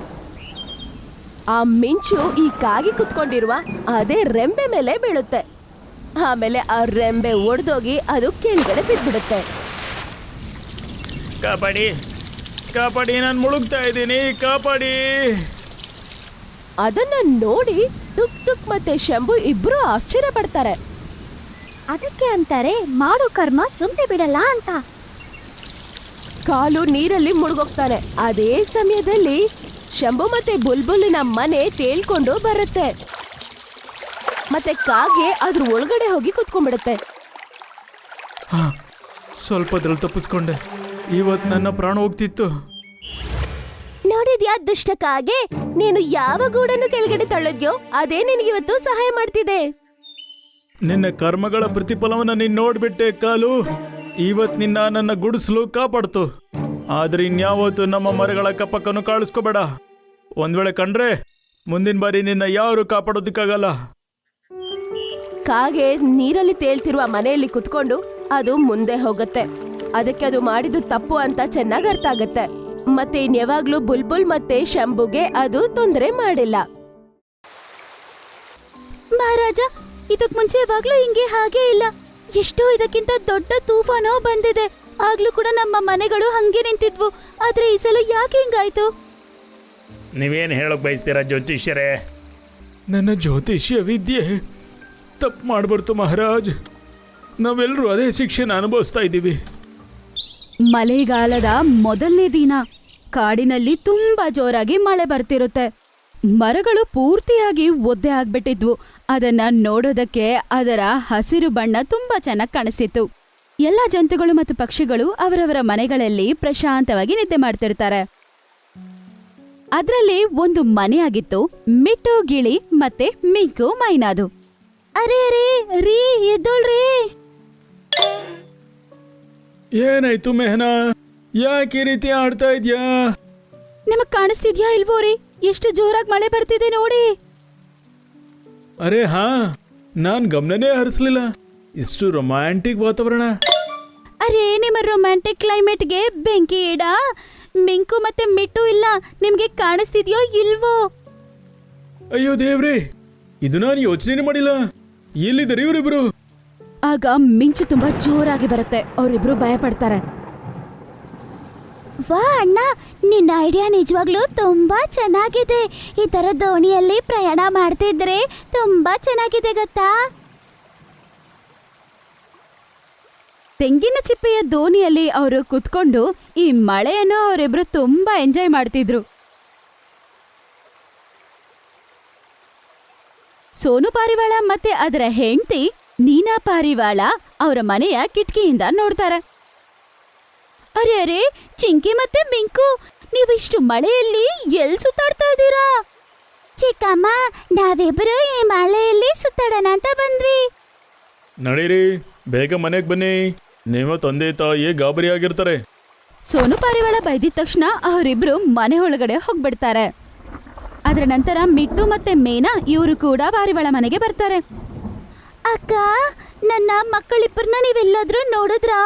ಆ ಮಿಂಚು ಈ ಕಾಗೆ ಕುತ್ಕೊಂಡಿರುವ ಅದೇ ರೆಂಬೆ ಮೇಲೆ ಬೀಳುತ್ತೆ. ಆಮೇಲೆ ಆ ರೆಂಬೆ ಒಡೆದೋಗಿ ಅದು ಕೆಳಗಡೆ ಬಿದ್ದ್ಬಿಡುತ್ತೆ. ಕಾಪಾಡಿ ಕಾಪಾಡಿ, ನಾನು ಮುಳುಗ್ತಾ ಇದ್ದೀನಿ, ಕಾಪಾಡಿ. ಅದನ್ನ ನೋಡಿ ಟುಕ್ ಟುಕ್ ಮತ್ತೆ ಶಂಭು ಇಬ್ರು ಆಶ್ಚರ್ಯ ಪಡ್ತಾರೆ. ಅದಕ್ಕೆ ಅಂತಾರೆ ಮಾಡೋ ಕರ್ಮ ಸುಮ್ಮನೆ ಬಿಡಲ್ಲ ಅಂತ. ಕಾಲು ನೀರಲ್ಲಿ ಮುಳುಗೋಗ್ತಾನೆ. ಅದೇ ಸಮಯದಲ್ಲಿ ಶಂಭು ಮತ್ತೆ ಬುಲ್ಬುಲಿನ ಮನೆ ತೇಳ್ಕೊಂಡು ಬರುತ್ತೆ. ಮತ್ತೆ ಕಾಗೆ ಅದ್ರ ಒಳಗಡೆ ಹೋಗಿ ಕುತ್ಕೊಂಡ್ಬಿಡುತ್ತೆ. ಹಾ, ಸ್ವಲ್ಪದ್ರಲ್ಲಿ ತಪ್ಪಿಸ್ಕೊಂಡೆ. ಇವತ್ತು ನನ್ನ ಪ್ರಾಣ ಹೋಗ್ತಿತ್ತು. ನೋಡಿದ್ಯಾ ದುಷ್ಟ ಕಾಗೆ, ನೀನು ಯಾವ ಗೂಡನ್ನು ಕೆಳಗಡೆ ತಳ್ಳಿದ್ಯೋ ಅದೇ ನಿನಗಿವತ್ತು ಸಹಾಯ ಮಾಡ್ತಿದೆ. ನಿನ್ನ ಕರ್ಮಗಳ ಪ್ರತಿಫಲವನ್ನ ನೀನ್ ನೋಡ್ಬಿಟ್ಟೆ ಕಾಲು. ಇವತ್ ನಿನ್ನ ನನ್ನ ಗುಡಿಸಲು ಕಾಪಾಡ್ತು. ಆದ್ರೆ ಇನ್ಯಾವತ್ತು ನಮ್ಮ ಮರಗಳ ಕಪ್ಪಕ್ಕನ್ನು ಕಾಳಿಸ್ಕೋಬೇಡ. ಒಂದ್ ವೇಳೆ ಕಂಡ್ರೆ ಮುಂದಿನ ಬಾರಿ ನಿನ್ನ ಯಾರು ಕಾಪಾಡೋದಕ್ಕಾಗಲ್ಲ. ಕಾಗೆ ನೀರಲ್ಲಿ ತೇಳ್ತಿರುವ ಮನೆಯಲ್ಲಿ ಕುತ್ಕೊಂಡು ಅದು ಮುಂದೆ ಹೋಗುತ್ತೆ. ಅದಕ್ಕೆ ಅದು ಮಾಡಿದ್ದು ತಪ್ಪು ಅಂತ ಚೆನ್ನಾಗಿ ಅರ್ಥ ಆಗತ್ತೆ. ಮತ್ತೆ ಇನ್ಯಾವಾಗ್ಲೂ ಬುಲ್ಬುಲ್ ಮತ್ತೆ ಶಂಭುಗೆ ಅದು ತೊಂದರೆ ಮಾಡಿಲ್ಲ. ಮಹಾರಾಜ, ಇದಕ್ ಮುಂಚೆ ಯಾವಾಗ್ಲೂ ಹಿಂಗೆ ಹಾಗೆ ಇಲ್ಲ. ಎಷ್ಟೋ ಇದಕ್ಕಿಂತ ದೊಡ್ಡ ತೂಫಾನೋ ಬಂದಿದೆ. ಆಗ್ಲೂ ಕೂಡ ನಮ್ಮ ಮನೆಗಳು ಹಂಗೆ ನಿಂತಿದ್ವು. ಆದ್ರೆ ಈ ಸಲ ಯಾಕೆ ಹಿಂಗಾಯ್ತು? ನೀವೇನು ಹೇಳೋಕೆ ಬಯಸ್ತೀರಾ ಜ್ಯೋತಿಷ್ಯರೇ? ನನ್ನ ಜ್ಯೋತಿಷ್ಯ ವಿದ್ಯೆ ತಪ್ಪು ಮಾಡ್ಬಾರ್ದು ಮಹಾರಾಜ್. ನಾವೆಲ್ಲರೂ ಅದೇ ಶಿಕ್ಷೆನ ಅನುಭವಿಸ್ತಾ ಇದ್ದೀವಿ. ಮಳೆಗಾಲದ ಮೊದಲನೇ ದಿನ ಕಾಡಿನಲ್ಲಿ ತುಂಬಾ ಜೋರಾಗಿ ಮಳೆ ಬರ್ತಿರುತ್ತೆ. ಮರಗಳು ಪೂರ್ತಿಯಾಗಿ ಒದ್ದೆ ಆಗ್ಬಿಟ್ಟಿದ್ವು. ಅದನ್ನ ನೋಡೋದಕ್ಕೆ ಅದರ ಹಸಿರು ಬಣ್ಣ ತುಂಬಾ ಚೆನ್ನಾಗಿ ಕಾಣಿಸ್ತಿತ್ತು. ಎಲ್ಲಾ ಜಂತುಗಳು ಮತ್ತು ಪಕ್ಷಿಗಳು ಅವರವರ ಮನೆಗಳಲ್ಲಿ ಪ್ರಶಾಂತವಾಗಿ ನಿದ್ದೆ ಮಾಡ್ತಿರ್ತಾರೆ. ಅದ್ರಲ್ಲಿ ಒಂದು ಮನೆಯಾಗಿತ್ತು. ಮಿಟ್ಟು, ಗಿಳಿ ಮತ್ತೆ ಮಿಂಕು ಮೈನಾದು. ಅರೆ ಅರೆ ರೀ, ಎದ್ದೋಳ್ರಿ. ಏನಾಯ್ತು ಮೆಹನಾ, ಯಾಕೆ ಈ ರೀತಿ ಆಡ್ತಾ ಇದ್ಯಾ? ನಿಮಗ್ ಕಾಣಿಸ್ತಿದ್ಯಾ ಇಲ್ವೋ ರೀ? ಎಷ್ಟು ಜೋರಾಗಿ ಮಳೆ ಬರ್ತಿದೆ ನೋಡಿ. ಅರೆ ಹಾ, ನಾನ್ ಗಮನನೇ ಹರಿಸ್ಲಿಲ್ಲ. ಇಷ್ಟು ರೊಮ್ಯಾಂಟಿಕ್ ವಾತಾವರಣ. ಅರೇ, ನಿಮ್ಮ ರೊಮ್ಯಾಂಟಿಕ್ ಕ್ಲೈಮೇಟ್ಗೆ ಬೆಂಕಿ ಇಡ. ಮಿಂಕು ಮತ್ತೆ ಮಿಟ್ಟು ಇಲ್ಲ. ನಿಮ್ಗೆ ಕಾಣಿಸ್ತಿದ್ಯೋ ಇಲ್ವೋ? ಅಯ್ಯೋ ದೇವ್ರೇ, ಇದು ನಾನು ಯೋಚನೆ ಮಾಡಿಲ್ಲ. ಎಲ್ಲಿದ್ದಾರೆ ಇವರಿಬ್ರು? ಆಗ ಮಿಂಚು ತುಂಬಾ ಜೋರಾಗಿ ಬರುತ್ತೆ. ಅವರಿಬ್ರು ಭಯ ಪಡ್ತಾರೆ. ವಾ ಅಣ್ಣ, ನಿನ್ನ ಐಡಿಯಾ ನಿಜವಾಗ್ಲೂ ತುಂಬಾ ಚೆನ್ನಾಗಿದೆ. ಈ ತರ ದೋಣಿಯಲ್ಲಿ ಪ್ರಯಾಣ ಮಾಡ್ತಿದ್ರೆ ತುಂಬಾ ಚೆನ್ನಾಗಿದೆ ಗೊತ್ತಾ? ತೆಂಗಿನ ಚಿಪ್ಪೆಯ ದೋಣಿಯಲ್ಲಿ ಅವರು ಕುತ್ಕೊಂಡು ಈ ಮಳೆಯನ್ನು ಅವರಿಬ್ರು ತುಂಬಾ ಎಂಜಾಯ್ ಮಾಡ್ತಿದ್ರು. ಸೋನು ಪಾರಿವಾಳ ಮತ್ತೆ ಅದರ ಹೆಂಡತಿ ನೀನಾ ಪಾರಿವಾಳ ಅವರ ಮನೆಯ ಕಿಟಕಿಯಿಂದ ನೋಡ್ತಾರೆ. ಅರೆ ಅರೆ, ಚಿಂಕಿ ಮತ್ತೆ ಮಿಂಕು, ನೀವಿಷ್ಟು ಮಳೆಯಲ್ಲಿ ಎಲ್ಲಿ ಸುತ್ತಾಡ್ತಾ ಇದ್ದೀರಾ? ಚಿಕ್ಕಮ್ಮ, ನಾವಿಬ್ರು ಈ ಮಳೆಯಲ್ಲಿ ಸುತ್ತಾಡೋಣ ಅಂತ ಬಂದ್ವಿ. ನಡೀರಿ, ಬೇಗ ಮನೆಗೆ ಬನ್ನಿ. ನಿಮ್ಮ ತಂದೆ ತಾಯಿ ಗಾಬರಿ ಆಗಿರ್ತಾರೆ. ಸೋನು ಪಾರಿವಾಳ ಬೈದಿದ ತಕ್ಷಣ ಅವರಿಬ್ರು ಮನೆ ಒಳಗಡೆ ಹೋಗ್ಬಿಡ್ತಾರೆ. ಅದರ ನಂತರ ಮಿಟ್ಟು ಮತ್ತೆ ಮೇನಾ ಇವರು ಕೂಡ ಪಾರಿವಾಳ ಮನೆಗೆ ಬರ್ತಾರೆ. ಅಕ್ಕ, ನನ್ನ ಮಕ್ಕಳಿಬ್ಬರನ್ನ ನೀವೆಲ್ಲಾದ್ರೂ ನೋಡಿದ್ರಾ?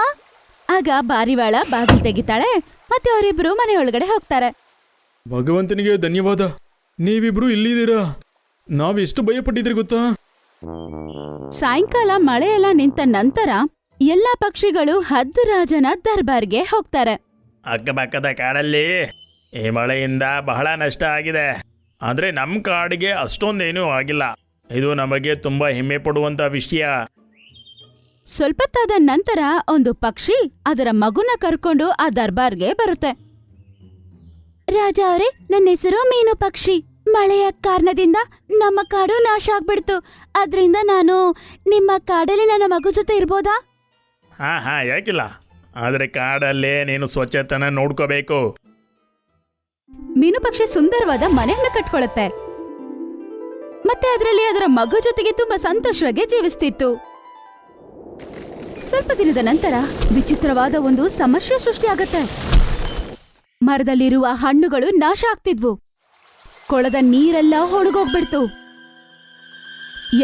ಆಗ ಪಾರಿವಾಳ ಬಾಗಿಲು ತೆಗಿತಾಳೆ. ಮತ್ತೆ ಅವರಿಬ್ರು ಮನೆ ಒಳಗಡೆ ಹೋಗ್ತಾರೆ. ಭಗವಂತನಿಗೆ ಧನ್ಯವಾದ, ನೀವಿಬ್ರು ಇಲ್ಲಿದ್ದೀರಾ. ನಾವೆಷ್ಟು ಭಯಪಟ್ಟಿದ್ರಿ ಗೊತ್ತಾ? ಸಾಯಂಕಾಲ ಮಳೆ ಎಲ್ಲ ನಿಂತ ನಂತರ ಎಲ್ಲಾ ಪಕ್ಷಿಗಳು ಹದ್ದು ರಾಜನ ದರ್ಬಾರ್ಗೆ ಹೋಗ್ತಾರೆ. ಅಕ್ಕಪಕ್ಕದ ಕಾಡಲ್ಲಿ ಈ ಮಳೆಯಿಂದ ಬಹಳ ನಷ್ಟ ಆಗಿದೆ. ಆದರೆ ನಮ್ಮ ಕಾಡಿಗೆ ಅಷ್ಟೊಂದೇನೂ ಆಗಿಲ್ಲ. ಇದು ನಮಗೆ ತುಂಬ ಹೆಮ್ಮೆ ಪಡುವಂಥ ವಿಷಯ. ಸ್ವಲ್ಪತ್ತಾದ ನಂತರ ಒಂದು ಪಕ್ಷಿ ಅದರ ಮಗುನ ಕರ್ಕೊಂಡು ಆ ದರ್ಬಾರ್ಗೆ ಬರುತ್ತೆ. ರಾಜ ಅವರೇ, ನನ್ನ ಹೆಸರು ಮೀನು ಪಕ್ಷಿ. ಮಳೆಯ ಕಾರಣದಿಂದ ನಮ್ಮ ಕಾಡು ನಾಶ ಆಗ್ಬಿಡ್ತು. ಅದ್ರಿಂದ ನಾನು ನಿಮ್ಮ ಕಾಡಲ್ಲಿ ನನ್ನ ಮಗು ಜೊತೆ ಇರ್ಬೋದಾ? ಹಾ ಯಾಕಿಲ್ಲ, ಆದರೆ ಕಾಡಲ್ಲೇ ನೀನು ಸ್ವಚ್ಛತೆನ ನೋಡ್ಕೋಬೇಕು. ಮೀನು ಪಕ್ಷಿ ಸುಂದರವಾದ ಮನೆಯನ್ನು ಕಟ್ಕೊಳ್ಳುತ್ತೆ ಮತ್ತೆ ಅದರಲ್ಲಿ ಅದರ ಮಗು ಜೊತೆಗೆ ತುಂಬಾ ಸಂತೋಷವಾಗಿ ಜೀವಿಸ್ತಿತ್ತು. ಸ್ವಲ್ಪ ದಿನದ ನಂತರ ವಿಚಿತ್ರವಾದ ಒಂದು ಸಮಸ್ಯೆ ಸೃಷ್ಟಿಯಾಗತ್ತೆ. ಮರದಲ್ಲಿರುವ ಹಣ್ಣುಗಳು ನಾಶ ಆಗ್ತಿದ್ವು. ಕೊಳದ ನೀರೆಲ್ಲ ಹೊಣಗೋಗ್ಬಿಡ್ತು.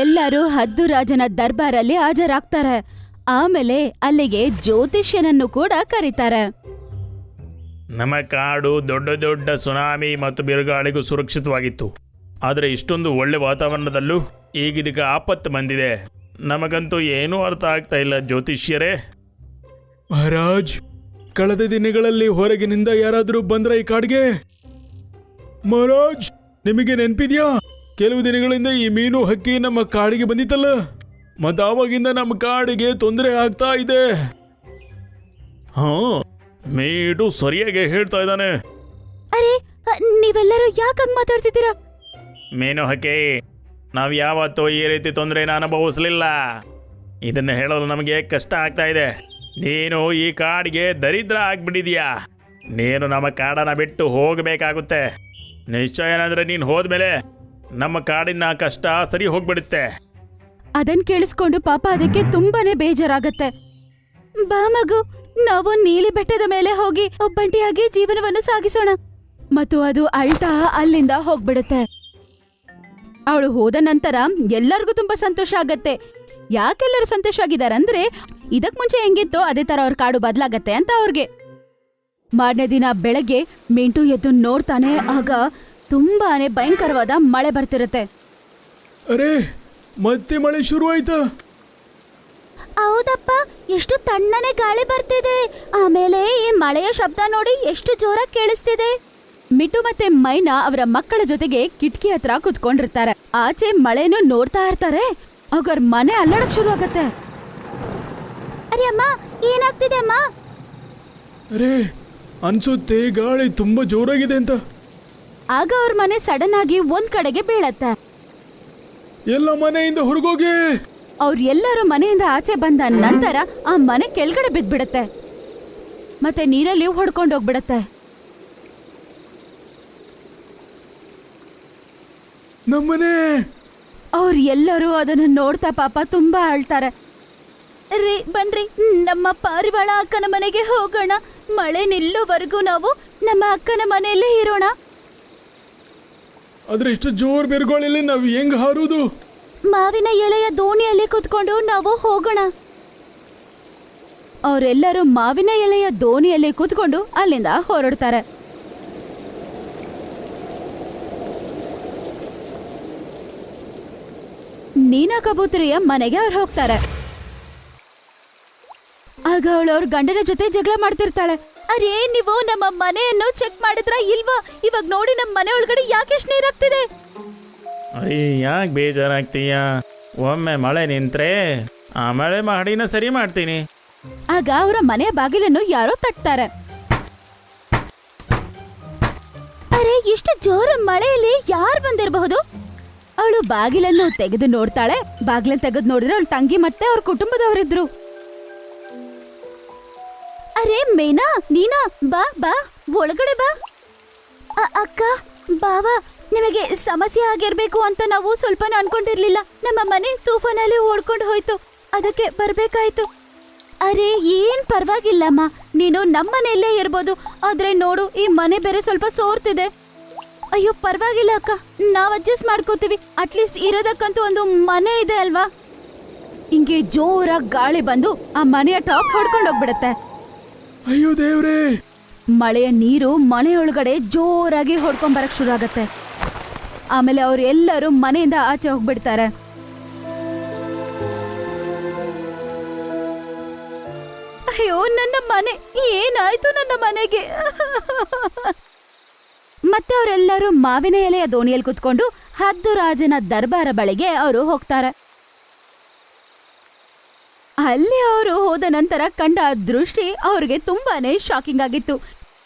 ಎಲ್ಲರೂ ಹದ್ದು ರಾಜನ ದರ್ಬಾರಲ್ಲಿ ಹಾಜರಾಗ್ತಾರೆ. ಆಮೇಲೆ ಅಲ್ಲಿಗೆ ಜ್ಯೋತಿಷ್ಯನನ್ನು ಕೂಡ ಕರೀತಾರೆ. ನಮ್ಮ ಕಾಡು ದೊಡ್ಡ ದೊಡ್ಡ ಸುನಾಮಿ ಮತ್ತು ಬಿರುಗಾಳಿಗೂ ಸುರಕ್ಷಿತವಾಗಿತ್ತು. ಆದರೆ ಇಷ್ಟೊಂದು ಒಳ್ಳೆ ವಾತಾವರಣದಲ್ಲೂ ಈಗಿದಕ್ಕೆ ಆಪತ್ತು ಬಂದಿದೆ. ನಮಗಂತೂ ಏನೂ ಅರ್ಥ ಆಗ್ತಾ ಇಲ್ಲ ಜ್ಯೋತಿಷ್ಯರೇ. ಮಹಾರಾಜ್, ಕಳೆದ ದಿನಗಳಲ್ಲಿ ಹೊರಗಿನಿಂದ ಯಾರಾದರೂ ಬಂದ್ರ ಈ ಕಾಡಿಗೆ? ಮಹಾರಾಜ್, ನಿಮಗೆ ನೆನಪಿದ್ಯಾ? ಕೆಲವು ದಿನಗಳಿಂದ ಈ ಮೀನು ಹಕ್ಕಿ ನಮ್ಮ ಕಾಡಿಗೆ ಬಂದಿತ್ತಲ್ಲ, ಮತ್ತು ಆವಾಗಿಂದ ನಮ್ಮ ಕಾಡಿಗೆ ತೊಂದರೆ ಆಗ್ತಾ ಇದೆ. ಹಾ, ಮೀಡು ಸರಿಯಾಗಿ ಹೇಳ್ತಾ ಇದ್ದಾನೆ. ಅರೆ, ನೀವೆಲ್ಲರೂ ಯಾಕಾಗ್ ಮಾತಾಡ್ತಿದ್ದೀರಾ? ಮೀನು ಹಕ್ಕಿ, ನಾವು ಯಾವತ್ತೂ ಈ ರೀತಿ ತೊಂದರೆನ ಅನುಭವಿಸಲಿಲ್ಲ. ಇದನ್ನು ಹೇಳಲು ನಮಗೆ ಕಷ್ಟ ಆಗ್ತಾ ಇದೆ. ನೀನು ಈ ಕಾಡಿಗೆ ದರಿದ್ರ ಆಗ್ಬಿಟ್ಟಿದ್ಯಾ. ನೀನು ನಮ್ಮ ಕಾಡನ್ನು ಬಿಟ್ಟು ಹೋಗಬೇಕಾಗುತ್ತೆ. ನಿಶ್ಚಯ ಏನಂದ್ರೆ ನೀನು ಹೋದ್ಮೇಲೆ ನಮ್ಮ ಕಾಡಿನ ಕಷ್ಟ ಸರಿ ಹೋಗ್ಬಿಡುತ್ತೆ. ಅದನ್ ಕೇಳಿಸ್ಕೊಂಡು ಪಾಪ ಅದಕ್ಕೆ ತುಂಬಾನೇ ಬೇಜಾರಾಗತ್ತೆ. ಬಾ ಮಗು, ನಾವು ನೀಲಿ ಬೆಟ್ಟದ ಮೇಲೆ ಹೋಗಿ ಒಬ್ಬಂಟಿಯಾಗಿ ಜೀವನವನ್ನು ಸಾಗಿಸೋಣ. ಮತ್ತು ಅದು ಅಳ್ತಾ ಅಲ್ಲಿಂದ ಹೋಗ್ಬಿಡುತ್ತೆ. ಅವಳು ಹೋದ ನಂತರ ಎಲ್ಲರಿಗೂ ತುಂಬಾ ಸಂತೋಷ ಆಗತ್ತೆ. ಯಾಕೆಲ್ಲರೂ ಸಂತೋಷವಾಗಿದಾರಂದ್ರೆ ಇದಕ್ ಮುಂಚೆ ಹೆಂಗಿತ್ತೋ ಅದೇ ತರ ಅವ್ರ ಕಾಡು ಬದಲಾಗತ್ತೆ ಅಂತ ಅವ್ರಿಗೆ. ಮಾರನೇ ದಿನ ಬೆಳಗ್ಗೆ ಮಿಂಟು ಎದ್ದು ನೋಡ್ತಾನೆ. ಆಗ ತುಂಬಾನೇ ಭಯಂಕರವಾದ ಮಳೆ ಬರ್ತಿರತ್ತೆ. ಅರೆ, ಮತ್ತೆ ಮಳೆ ಶುರುವಾಯ್ತಾ? ಹೌದಪ್ಪ, ಎಷ್ಟು ತಣ್ಣನೆ ಗಾಳಿ ಬರ್ತಿದೆ. ಆಮೇಲೆ ಈ ಮಳೆಯ ಶಬ್ದ ನೋಡಿ ಎಷ್ಟು ಜೋರಾಗಿ ಕೇಳಿಸ್ತಿದೆ. ಮಿಟ್ಟು ಮತ್ತೆ ಮೈನಾ ಅವರ ಮಕ್ಕಳ ಜೊತೆಗೆ ಕಿಟಕಿ ಹತ್ರ ಕುತ್ಕೊಂಡಿರ್ತಾರೆ. ಆಚೆ ಮಳೆನೂ ನೋಡ್ತಾ ಇರ್ತಾರೆ. ಆಗ ಅವ್ರ ಮನೆ ಅಲ್ಲಾಡಕ್ ಶುರು ಆಗತ್ತೆ. ಅರೆ ಅಮ್ಮ, ಏನಾಗ್ತಿದೆ ಅಮ್ಮ? ಅರೆ, ಅನ್ಸುತ್ತೆ ಗಾಳಿ ತುಂಬಾ ಜೋರಾಗಿದೆ ಅಂತ. ಆಗ ಅವ್ರ ಮನೆ ಸಡನ್ ಆಗಿ ಒಂದ್ ಕಡೆಗೆ ಬೀಳತ್ತೆ. ಎಲ್ಲ ಮನೆಯಿಂದ ಹೊರಗೋಗಿ. ಅವ್ರ ಎಲ್ಲರೂ ಮನೆಯಿಂದ ಆಚೆ ಬಂದ ನಂತರ ಆ ಮನೆ ಕೆಳಗಡೆ ಬಿದ್ಬಿಡತ್ತೆ ಮತ್ತೆ ನೀರಲ್ಲಿ ಹೊಡ್ಕೊಂಡೋಗ್ಬಿಡತ್ತೆ. ನಮ್ಮನೆ. ಅವ್ರ ಎಲ್ಲರೂ ಅದನ್ನ ನೋಡ್ತಾ ಪಾಪ ತುಂಬಾ ಅಳ್ತಾರೆ. ರೀ ಬನ್ರಿ, ನಮ್ಮ ಪಾರಿವಾಳ ಅಕ್ಕನ ಮನೆಗೆ ಹೋಗೋಣ. ಮಳೆ ನಿಲ್ಲೋವರೆಗೂ ನಾವು ನಮ್ಮ ಅಕ್ಕನ ಮನೆಯಲ್ಲೇ ಇರೋಣ. ಆದ್ರೆ ಇಷ್ಟು ಜೋರ್ ಬಿರುಗಾಳಿಲಿ ನಾವು ಹೆಂಗ್ ಹಾರುವುದು? ಮಾವಿನ ಎಲೆಯ ದೋಣಿಯಲ್ಲಿ ಕುತ್ಕೊಂಡು ನಾವು ಹೋಗೋಣ. ಅವರೆಲ್ಲರೂ ಮಾವಿನ ಎಲೆಯ ದೋಣಿಯಲ್ಲಿ ಕೂತ್ಕೊಂಡು ಅಲ್ಲಿಂದ ಹೊರಡ್ತಾರೆ. ನೀನಾ ಕಬೂತರಿಯ ಮನೆಗೆ ಅವ್ರು ಹೋಗ್ತಾರೆ. ಆಗ ಅವಳು ಅವ್ರ ಗಂಡನ ಜೊತೆ ಜಗಳ ಮಾಡ್ತಿರ್ತಾಳೆ. ಅರೇ, ನೀವು ನಮ್ಮ ಮನೆಯನ್ನು ಚೆಕ್ ಮಾಡಿದ್ರ ಇಲ್ವಾ? ಇವಾಗ ನೋಡಿ, ನಮ್ಮ ಮನೆ ಒಳಗಡೆ ಯಾಕೆಷ್ಟು ನೀರಾಗ್ತಿದೆ? ಅಯ್ಯ, ಯಾಕೆ ಬೇಜಾರಾಗ್ತೀಯ? ಒಮ್ಮೆ ಮಳೆ ನಿಂತ್ರೆ ಆಮೇಲೆ ಮಾಡಿನ ಸರಿ ಮಾಡ್ತೀನಿ. ಆಗ ಅವರ ಮನೆಯ ಬಾಗಿಲನ್ನು ಯಾರೋ ತಟ್ತಾರೆ. ಅರೆ, ಇಷ್ಟು ಜೋರು ಮಳೆಯಲ್ಲಿ ಯಾರು ಬಂದಿರಬಹುದು? ಅವಳು ಬಾಗಿಲನ್ನು ತೆಗೆದು ನೋಡ್ತಾಳೆ. ಬಾಗಿಲನ್ನು ತೆಗೆದು ನೋಡಿದ್ರೆ ಅವಳು ತಂಗಿ ಮತ್ತೆ ಅವ್ರ ಕುಟುಂಬದವರಿದ್ರು. ಅರೆ ಮೇನಾ, ನೀನಾ, ಬಾ ಬಾ, ಒಳಗಡೆ ಬಾ. ಅಕ್ಕ, ಬಾವ, ನಿಮಗೆ ಸಮಸ್ಯೆ ಆಗಿರ್ಬೇಕು ಅಂತ ನಾವು ಸ್ವಲ್ಪ ಅನ್ಕೊಂಡಿರ್ಲಿಲ್ಲ. ನಮ್ಮ ಮನೆ ತೂಫಾನಲ್ಲಿ ಓಡ್ಕೊಂಡು ಹೋಯ್ತು, ಅದಕ್ಕೆ ಬರ್ಬೇಕಾಯ್ತು. ಅರೆ, ಏನ್ ಪರವಾಗಿಲ್ಲಮ್ಮ, ನೀನು ನಮ್ಮನೆಯಲ್ಲೇ ಇರ್ಬೋದು. ಆದ್ರೆ ನೋಡು, ಈ ಮನೆ ಬೇರೆ ಸ್ವಲ್ಪ ಸೋರ್ತಿದೆ. ಅಯ್ಯೋ, ಪರವಾಗಿಲ್ಲ ಅಕ್ಕ, ನಾವ್ ಅಡ್ಜಸ್ಟ್ ಮಾಡ್ಕೋತೀವಿ. ಅಟ್ಲೀಸ್ಟ್ ಇರೋದಕ್ಕಂತೂ ಒಂದು ಮನೆ ಇದೆ ಅಲ್ವಾ? ಹಿಂಗೆ ಜೋರಾಗಿ ಗಾಳಿ ಬಂದು ಆ ಮನೆಯ ಟಾಪ್ ಹೊಡ್ಕೊಂಡು ಹೋಗ್ಬಿಡತ್ತೆ. ಅಯ್ಯೋ ದೇವ್ರೇ! ಮಳೆಯ ನೀರು ಮನೆಯೊಳಗಡೆ ಜೋರಾಗಿ ಹೊಡ್ಕೊಂಡ್ ಬರಕ್ ಶುರು ಆಗತ್ತೆ. ಆಮೇಲೆ ಅವ್ರು ಎಲ್ಲರೂ ಮನೆಯಿಂದ ಆಚೆ ಹೋಗ್ಬಿಡ್ತಾರೆ. ಅಯ್ಯೋ, ನನ್ನ ಮನೆ ಏನಾಯ್ತು? ನನ್ನ ಮನೆಗೆ ಮತ್ತೆ ಅವರೆಲ್ಲರೂ ಮಾವಿನ ಎಲೆಯ ದೋಣಿಯಲ್ಲಿ ಕುತ್ಕೊಂಡು ಹದ್ದು ರಾಜನ ದರ್ಬಾರ ಬಳಿಗೆ ಅವರು ಹೋಗ್ತಾರೆ. ಅಲ್ಲಿ ಅವರು ಹೋದ ನಂತರ ಕಂಡ ದೃಷ್ಟಿ ಅವ್ರಿಗೆ ತುಂಬಾನೇ ಶಾಕಿಂಗ್ ಆಗಿತ್ತು.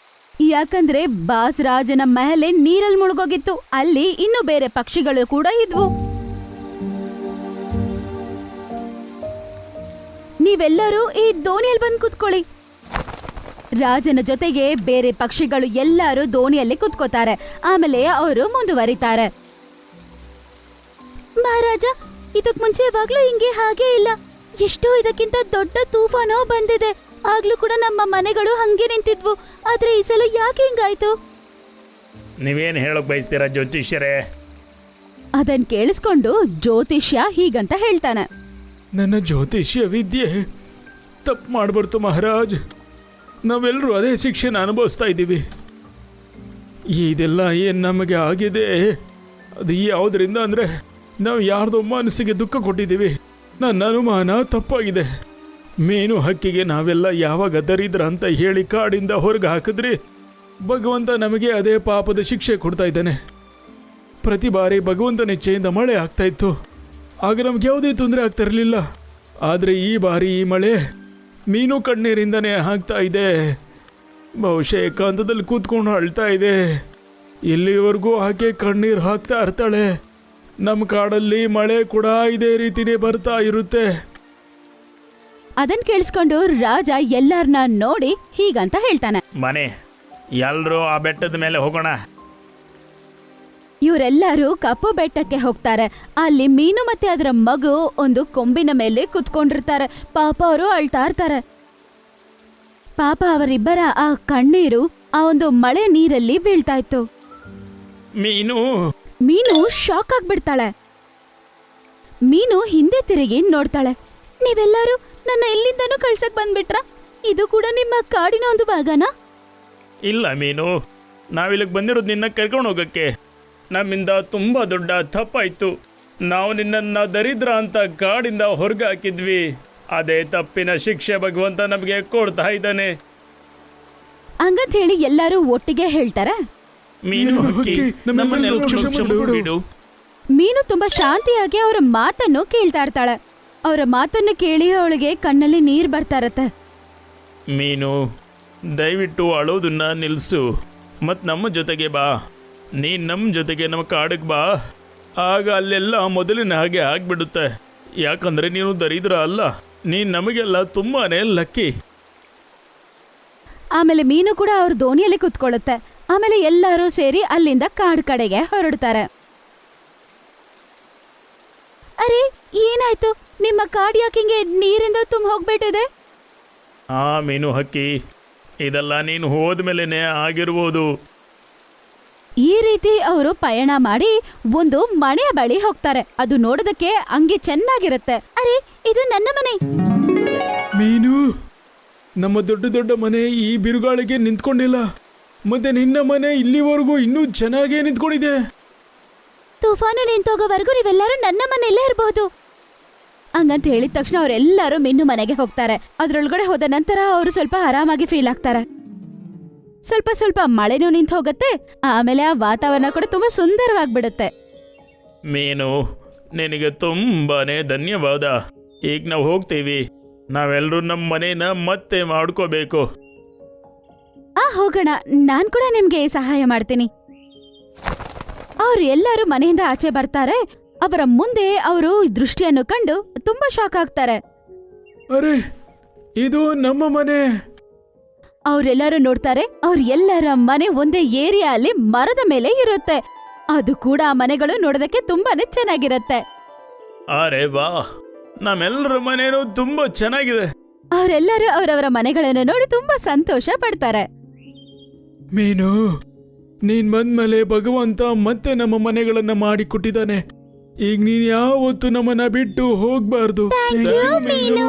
ಯಾಕಂದ್ರೆ ಬಾಸ್ ರಾಜನ ಮಹಲೆ ನೀರಲ್ಲಿ ಮುಳುಗೋಗಿತ್ತು. ಅಲ್ಲಿ ಇನ್ನು ಬೇರೆ ಪಕ್ಷಿಗಳು ಕೂಡ ಇದ್ವು. ನೀವೆಲ್ಲರೂ ಈ ದೋಣಿಯಲ್ಲಿ ಬಂದು ಕುತ್ಕೊಳ್ಳಿ. ರಾಜನ ಜೊತೆಗೆ ಬೇರೆ ಪಕ್ಷಿಗಳು ಎಲ್ಲರೂ ದೋಣಿಯಲ್ಲಿ ಕುತ್ಕೋತಾರೆ. ಆಮೇಲೆ ಅವರು ಮುಂದುವರಿತಾರೆ. ಮಹಾರಾಜ, ಇದಕ್ ಮುಂಚೆ ಯಾವಾಗ್ಲೂ ಹಿಂಗೆ ಹಾಗೆ ಇಲ್ಲ. ಎಷ್ಟೋ ಇದಕ್ಕಿಂತ ದೊಡ್ಡ ತೂಫಾನೋ ಬಂದಿದೆ. ಆಗ್ಲೂ ಕೂಡ ನಮ್ಮ ಮನೆಗಳು ಹಂಗೆ ನಿಂತಿದ್ವು. ಆದ್ರೆ ಈ ಸಲ ಯಾಕೆ ಹಿಂಗಾಯ್ತು? ನೀವೇನು ಹೇಳೋಕೆ ಬಯಸ್ತೀರಾ ಜ್ಯೋತಿಷ್ಯರೇ? ಅದನ್ ಕೇಳಿಸ್ಕೊಂಡು ಜ್ಯೋತಿಷ್ಯ ಹೀಗಂತ ಹೇಳ್ತಾನೆ. ನನ್ನ ಜ್ಯೋತಿಷ್ಯ ವಿದ್ಯೆ ತಪ್ಪು ಮಾಡ್ಬಾರ್ದು ಮಹಾರಾಜ್. ನಾವೆಲ್ಲರೂ ಅದೇ ಶಿಕ್ಷೆನ ಅನುಭವಿಸ್ತಾ ಇದ್ದೀವಿ. ಇದೆಲ್ಲ ಏನು ನಮಗೆ ಆಗಿದೆ ಅದು ಯಾವುದರಿಂದ ಅಂದರೆ ನಾವು ಯಾರ್ದೋ ಮನಸ್ಸಿಗೆ ದುಃಖ ಕೊಟ್ಟಿದ್ದೀವಿ. ನನ್ನ ಅನುಮಾನ ತಪ್ಪಾಗಿದೆ. ಮೀನು ಹಕ್ಕಿಗೆ ನಾವೆಲ್ಲ ಯಾವಾಗ ದರಿದ್ರ ಅಂತ ಹೇಳಿ ಕಾಡಿಂದ ಹೊರಗೆ ಹಾಕಿದ್ರಿ, ಭಗವಂತ ನಮಗೆ ಅದೇ ಪಾಪದ ಶಿಕ್ಷೆ ಕೊಡ್ತಾ ಇದ್ದಾನೆ. ಪ್ರತಿ ಬಾರಿ ಭಗವಂತನ ಇಚ್ಛೆಯಿಂದ ಮಳೆ ಆಗ್ತಾ ಇತ್ತು. ಆಗ ನಮ್ಗೆ ಯಾವುದೇ ತೊಂದರೆ ಆಗ್ತಾ ಇರಲಿಲ್ಲ. ಆದರೆ ಈ ಬಾರಿ ಈ ಮಳೆ ಮೀನು ಕಣ್ಣೀರಿಂದನೇ ಆಗ್ತಾ ಇದೆ. ಬಹುಶಃ ಏಕಾಂತದಲ್ಲಿ ಕೂತ್ಕೊಂಡು ಅಳ್ತಾ ಇದೆ. ಇಲ್ಲಿವರೆಗೂ ಆಕೆ ಕಣ್ಣೀರು ಹಾಕ್ತಾ ಇರ್ತಾಳೆ. ನಮ್ಮ ಕಾಡಲ್ಲಿ ಮಳೆ ಕೂಡ ಇದೇ ರೀತಿನೇ ಬರ್ತಾ ಇರುತ್ತೆ. ಅದನ್ ಕೇಳಿಸ್ಕೊಂಡು ರಾಜ ಎಲ್ಲಾರನ್ನ ನೋಡಿ ಹೀಗಂತ ಹೇಳ್ತಾನೆ. ಮನೆ ಎಲ್ಲರೂ ಆ ಬೆಟ್ಟದ ಮೇಲೆ ಹೋಗೋಣ. ಇವರೆಲ್ಲರೂ ಕಪ್ಪು ಬೆಟ್ಟಕ್ಕೆ ಹೋಗ್ತಾರೆ. ಅಲ್ಲಿ ಮೀನು ಮತ್ತೆ ಅದರ ಮಗು ಒಂದು ಕೊಂಬಿನ ಮೇಲೆ ಕುತ್ಕೊಂಡಿರ್ತಾರೆ. ಪಾಪ ಅವರು ಅಳ್ತಾ ಇರ್ತಾರೆ. ಪಾಪ ಅವರಿಬ್ಬರ ಆ ಕಣ್ಣೀರು ಆ ಒಂದು ಮಳೆ ನೀರಲ್ಲಿ ಬೀಳ್ತಾ ಇತ್ತು. ಮೀನು ಮೀನು ಶಾಕ್ ಆಗ್ಬಿಡ್ತಾಳೆ. ಮೀನು ಹಿಂದೆ ತಿರುಗಿ ನೋಡ್ತಾಳೆ. ನೀವೆಲ್ಲರೂ ನನ್ನ ಎಲ್ಲಿಂದನೂ ಕಳ್ಸಕ್ ಬಂದ್ಬಿಟ್ರ? ಇದು ಕೂಡ ನಿಮ್ಮ ಕಾಡಿನ ಒಂದು ಭಾಗನಾ? ಇಲ್ಲ ಮೀನು, ನಾವಿಲ್ಲಿಗೆ ಬಂದಿರೋದು ನಿನ್ನ ಕರ್ಕೊಂಡು ಹೋಗೋಕ್ಕೆ. ನಮ್ಮಿಂದ ತುಂಬ ದೊಡ್ಡ ತಪ್ಪಾಯಿತು. ನಾವು ನಿನ್ನನ್ನು ದರಿದ್ರ ಅಂತ ಕಾಡಿಂದ ಹೊರಗೆ ಹಾಕಿದ್ವಿ. ಅದೇ ತಪ್ಪಿನ ಶಿಕ್ಷೆ ಭಗವಂತ ನಮಗೆ ಕೊಡ್ತಾ ಇದ್ದಾನೆ. ಹಂಗಂತ ಹೇಳಿ ಎಲ್ಲರೂ ಒಟ್ಟಿಗೆ ಹೇಳ್ತಾರೆ. ಮೀನು ಹಕ್ಕಿ, ನಮ್ಮನ್ನೆಲ್ಲ ಕ್ಷಮಿಸ್ಬಿಡು. ಮೀನು ತುಂಬಾ ಶಾಂತಿಯಾಗಿ ಅವರ ಮಾತನ್ನು ಕೇಳ್ತಾ ಇರ್ತಾಳೆ. ಅವರ ಮಾತನ್ನು ಕೇಳಿ ಅವಳಿಗೆ ಕಣ್ಣಲ್ಲಿ ನೀರು ಬರ್ತಾ ಇರತ್ತೆ. ಮೀನು, ದಯವಿಟ್ಟು ಅಳೋದನ್ನ ನಿಲ್ಲಿಸು ಮತ್ತು ನಮ್ಮ ಜೊತೆಗೆ ಬಾ. ನೀನು ನಮ್ಮ ಜೊತೆಗೆ ನಮ್ಮ ಕಾಡಿಗೆ ಬಾ. ಆಗ ಅಲ್ಲೆಲ್ಲ ಮೊದಲಿನ ಹಾಗೆ ಆಗಿಬಿಡುತ್ತೆ. ಯಾಕಂದರೆ ನೀನು ದರಿದ್ರ ಅಲ್ಲ, ನೀನು ನಮಗೆಲ್ಲ ತುಂಬಾ ಲಕ್ಕಿ. ಆಮೇಲೆ ಮೀನು ಕೂಡ ಅವ್ರ ದೋಣಿಯಲ್ಲಿ ಕುತ್ಕೊಳ್ಳುತ್ತೆ. ಆಮೇಲೆ ಎಲ್ಲರೂ ಸೇರಿ ಅಲ್ಲಿಂದ ಕಾಡು ಕಡೆಗೆ ಹೊರಡ್ತಾರೆ. ಅರೆ, ಏನಾಯ್ತು? ನಿಮ್ಮ ಕಾಡು ಯಾಕಿಂಗೆ ನೀರಿಂದ ತುಂಬ ಹೋಗ್ಬಿಟ್ಟಿದೆ? ಮೀನು ಹಕ್ಕಿ, ಇದೆಲ್ಲ ನೀನು ಹೋದ್ಮೇಲೆ ಆಗಿರ್ಬೋದು. ಈ ರೀತಿ ಅವರು ಪಯಣ ಮಾಡಿ ಒಂದು ಮನೆಯ ಬಳಿ ಹೋಗ್ತಾರೆ. ಅದು ನೋಡೋದಕ್ಕೆ ಹಂಗೆ ಚೆನ್ನಾಗಿರುತ್ತೆ. ಅರೆ, ಇದು ನನ್ನ ಮನೆ. ಮೀನು, ನಮ್ಮ ದೊಡ್ಡ ದೊಡ್ಡ ಮನೆ ಈ ಬಿರುಗಾಳಿಗೆ ನಿಂತ್ಕೊಂಡಿಲ್ಲ. ಮತ್ತೆ ನಿನ್ನ ಮನೆ ಇಲ್ಲಿವರೆಗೂ ಇನ್ನೂ ಚೆನ್ನಾಗೇ ನಿಂತ್ಕೊಂಡಿದೆ. ತುಫಾನು ನಿಂತೋಗೋವರೆಗೂ ನೀವೆಲ್ಲರೂ ನನ್ನ ಮನೆಯಲ್ಲೇ ಇರಬಹುದು. ಹಂಗಂತ ಹೇಳಿದ ತಕ್ಷಣ ಅವರೆಲ್ಲರೂ ಮಿನ್ನು ಮನೆಗೆ ಹೋಗ್ತಾರೆ. ಅದ್ರೊಳಗಡೆ ಹೋದ ನಂತರ ಅವರು ಸ್ವಲ್ಪ ಆರಾಮಾಗಿ ಫೀಲ್ ಆಗ್ತಾರೆ. ಸ್ವಲ್ಪ ಸ್ವಲ್ಪ ಮಳೆನೂ ನಿಂತು ಹೋಗುತ್ತೆ. ಆಮೇಲೆ ಆ ವಾತಾವರಣ ಕೂಡ ತುಂಬಾ ಸುಂದರವಾಗ್ಬಿಡುತ್ತೆ. ಮೀನು, ನಿನಗೆ ತುಂಬಾನೇ ಧನ್ಯವಾದ. ಈಗ ನಾವು ಹೋಗ್ತೀವಿ. ನಾವೆಲ್ಲರೂ ನಮ್ಮ ಮನೇನ ಮತ್ತೆ ಮಾಡ್ಕೋಬೇಕು. ಹೋಗೋಣ, ನಾನ್ ಕೂಡ ನಿಮ್ಗೆ ಸಹಾಯ ಮಾಡ್ತೀನಿ. ಅವ್ರು ಎಲ್ಲರೂ ಮನೆಯಿಂದ ಆಚೆ ಬರ್ತಾರೆ. ಅವರ ಮುಂದೆ ಅವರು ದೃಷ್ಟಿಯನ್ನು ಕಂಡು ತುಂಬಾ ಶಾಕ್ ಆಗ್ತಾರೆ. ಅರೆ, ಇದು ನಮ್ಮ ಮನೆ. ಅವರೆಲ್ಲರೂ ನೋಡ್ತಾರೆ. ಅವ್ರ ಎಲ್ಲರ ಮನೆ ಒಂದೇ ಏರಿಯಾ ಅಲ್ಲಿ ಮರದ ಮೇಲೆ ಇರುತ್ತೆ. ಅದು ಕೂಡ ಆ ಮನೆಗಳು ನೋಡೋದಕ್ಕೆ ತುಂಬಾನೇ ಚೆನ್ನಾಗಿರುತ್ತೆ. ಅರೆ ವಾ, ನಮ್ಮೆಲ್ಲರ ಮನೇನು ತುಂಬಾ ಚೆನ್ನಾಗಿದೆ. ಅವರೆಲ್ಲರೂ ಅವರವರ ಮನೆಗಳನ್ನು ನೋಡಿ ತುಂಬಾ ಸಂತೋಷ ಪಡ್ತಾರೆ. ಮೀನು, ನೀನ್ ಬಂದ್ಮೇಲೆ ಭಗವಂತ ಮತ್ತೆ ನಮ್ಮ ಮನೆಗಳನ್ನ ಮಾಡಿ ಕೊಟ್ಟಿದ್ದಾನೆ. ಈಗ ನೀನ್ ಯಾವತ್ತು ನಮ್ಮನ್ನ ಬಿಟ್ಟು ಹೋಗ್ಬಾರ್ದು. Thank you, ಮೀನು.